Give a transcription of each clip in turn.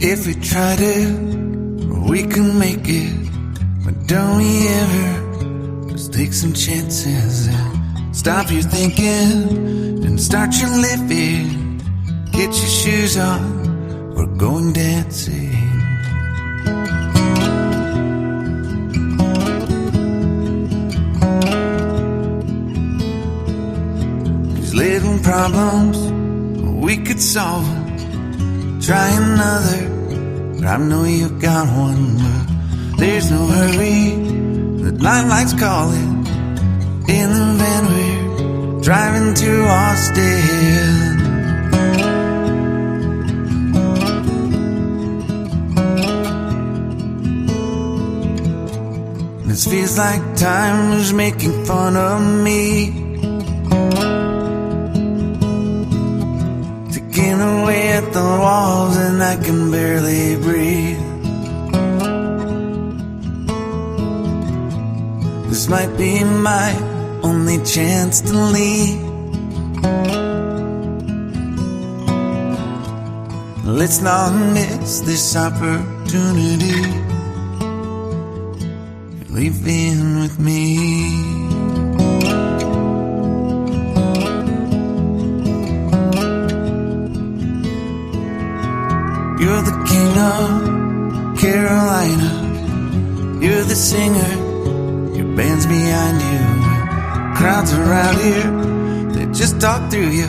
If we tried it, we can make it. But don't we ever just take some chances and stop your thinking and start your living? Get your shoes on, we're going dancing. These little problems, we could solve them. Try another, but I know you've got one. But there's no hurry, the light's calling. In the van we're driving to Austin. This feels like time was making fun of me, taking away at the walls and I can barely breathe. This might be my only chance to leave. Let's not miss this opportunity. Leave in with me. You're the king of Carolina. You're the singer, your band's behind you. Crowds around here, they just talk through you.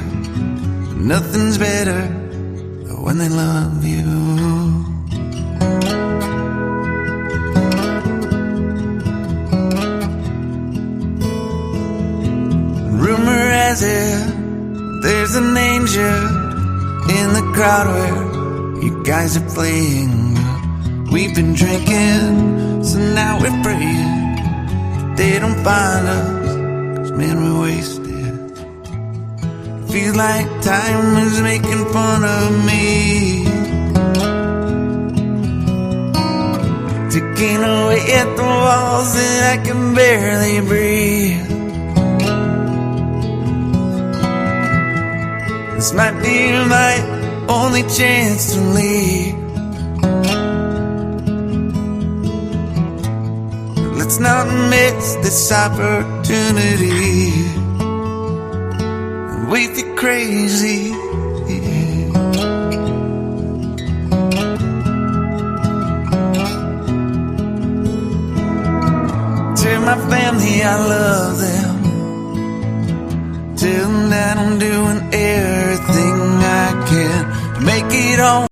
Nothing's better than when they love you. Rumor has it, there's an angel in the crowd where you guys are playing. We've been drinking, so now we're praying they don't find us, 'cause man, we're wasted. Feels like time is making fun of me, taking away at the walls and I can barely breathe. This might be my only chance to leave. Let's not miss this opportunity. We feel crazy. To my family, I love them. Tell them that I'm doing everything I can to make it home.